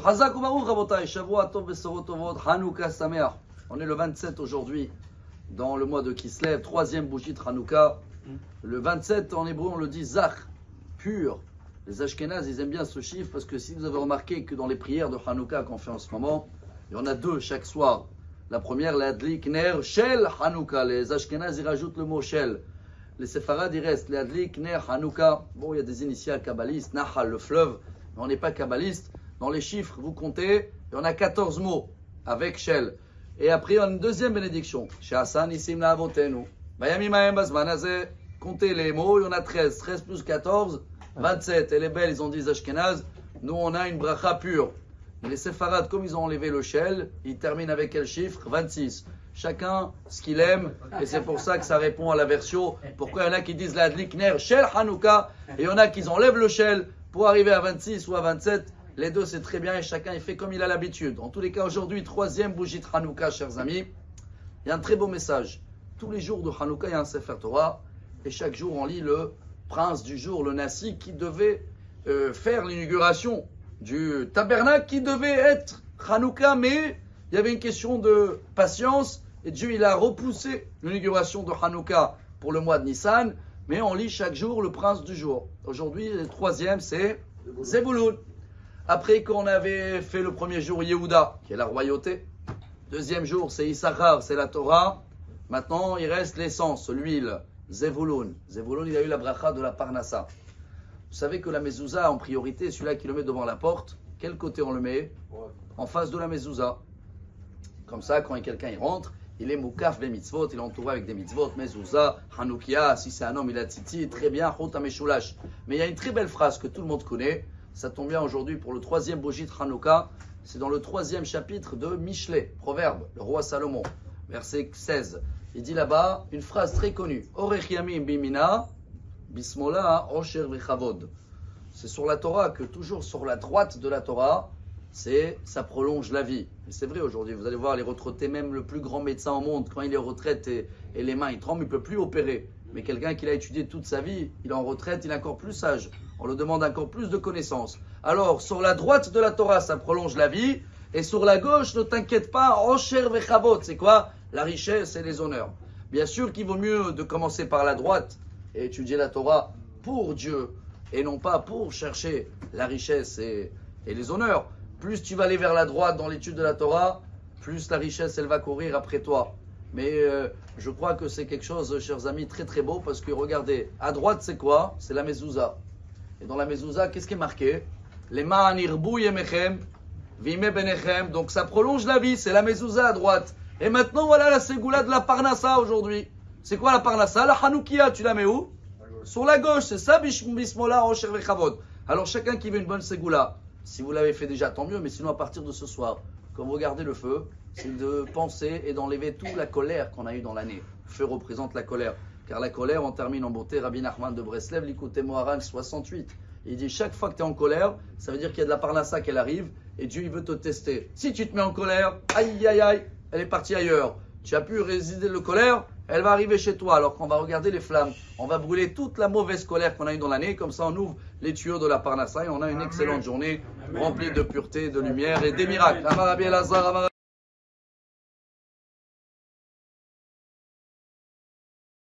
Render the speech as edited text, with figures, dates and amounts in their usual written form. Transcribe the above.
Hazak ou Baruch Rabotai, Shavua Tov Besorot Tovot, Hanouka Sameach. On est le 27 aujourd'hui, dans le mois de Kislev, troisième bougie de Hanouka. Le 27, en hébreu, on le dit Zach, pur. Les Ashkénazes, ils aiment bien ce chiffre parce que si vous avez remarqué que dans les prières de Hanouka qu'on fait en ce moment, il y en a deux chaque soir. La première, la Adlik Ner Shel Hanouka. Les Ashkénazes, ils rajoutent le mot Shel. Les Séfarades, ils restent. Les Adlik Ner Hanouka. Bon, il y a des initiales kabbalistes, Nahal, le fleuve, mais on n'est pas kabbaliste. Dans les chiffres, vous comptez, il y en a 14 mots avec Shel. Et après, il y a une deuxième bénédiction. She'asa Nisim La'avotenu. Bayamim Ha'em Bazman Hazeh. Comptez les mots, il y en a 13. 13 plus 14, 27. Et les belles, ils ont dit Ashkenaz. Nous, on a une bracha pure. Mais les séfarades, comme ils ont enlevé le Shel, ils terminent avec quel chiffre? 26. Chacun ce qu'il aime. Et c'est pour ça que ça répond à la version. Pourquoi il y en a qui disent la Adlik Ner Shel Hanouka. Et il y en a qui enlèvent le Shel pour arriver à 26 ou à 27. Les deux, c'est très bien et chacun il fait comme il a l'habitude. En tous les cas, aujourd'hui, troisième bougie de Hanouka, chers amis. Il y a un très beau message. Tous les jours de Hanouka, il y a un Sefer Torah. Et chaque jour, on lit le prince du jour, le Nassi, qui devait faire l'inauguration du tabernacle, qui devait être Hanouka. Mais il y avait une question de patience. Et Dieu, il a repoussé l'inauguration de Hanouka pour le mois de Nissan. Mais on lit chaque jour le prince du jour. Aujourd'hui, le troisième, c'est Zebulun. Après qu'on avait fait le premier jour Yehuda, qui est la royauté. Deuxième jour, c'est Issachar, c'est la Torah. Maintenant, il reste l'essence, l'huile, Zevulun. Zevulun, il a eu la bracha de la Parnassa. Vous savez que la mezouza, en priorité, celui-là qui le met devant la porte, quel côté on le met? En face de la mezouza. Comme ça, quand quelqu'un y rentre, il est moukaf des mitzvot, il est entouré avec des mitzvot, mezouza, Hanoukia, si c'est un homme, il a titi, très bien, chot ameshulash. Mais il y a une très belle phrase que tout le monde connaît. Ça tombe bien aujourd'hui pour le troisième bougie de Hanouka. C'est dans le troisième chapitre de Michelet, Proverbe, le roi Salomon, verset 16. Il dit là-bas une phrase très connue. Orech yamim bimina, bismola osher vechavod. C'est sur la Torah que toujours sur la droite de la Torah, ça prolonge la vie. Et c'est vrai aujourd'hui, vous allez voir les retraités, même le plus grand médecin au monde, quand il est en retraite et les mains il tremble, il ne peut plus opérer. Mais quelqu'un qui l'a étudié toute sa vie, il est en retraite, il est encore plus sage. On le demande encore plus de connaissances. Alors, sur la droite de la Torah, ça prolonge la vie. Et sur la gauche, ne t'inquiète pas, Osher vechavot. C'est quoi? La richesse et les honneurs. Bien sûr qu'il vaut mieux de commencer par la droite et étudier la Torah pour Dieu et non pas pour chercher la richesse et les honneurs. Plus tu vas aller vers la droite dans l'étude de la Torah, plus la richesse, elle va courir après toi. Mais je crois que c'est quelque chose, chers amis, très très beau parce que regardez, à droite, c'est quoi? C'est la mezouza. Et dans la mezouza, qu'est-ce qui est marqué? Les ma'an irbu yemechem, vime benechem. Donc ça prolonge la vie, c'est la mezouza à droite. Et maintenant, voilà la ségoula de la Parnassa aujourd'hui. C'est quoi la Parnassa? La Hanoukia, tu la mets où? Sur la gauche, c'est ça, bismola, osher vechavod. Alors chacun qui veut une bonne ségoula, si vous l'avez fait déjà, tant mieux, mais sinon à partir de ce soir, quand vous regardez le feu, c'est de penser et d'enlever toute la colère qu'on a eue dans l'année. Le feu représente la colère. Car la colère, on termine en beauté. Rabbi Nachman de Breslev, l'écoutez Moharan 68. Il dit chaque fois que tu es en colère, ça veut dire qu'il y a de la parnassa qui arrive et Dieu il veut te tester. Si tu te mets en colère, aïe aïe aïe, elle est partie ailleurs. Tu as pu résister de colère, elle va arriver chez toi. Alors qu'on va regarder les flammes, on va brûler toute la mauvaise colère qu'on a eue dans l'année. Comme ça, on ouvre les tuyaux de la parnassa et on a une excellente journée remplie de pureté, de lumière et des miracles.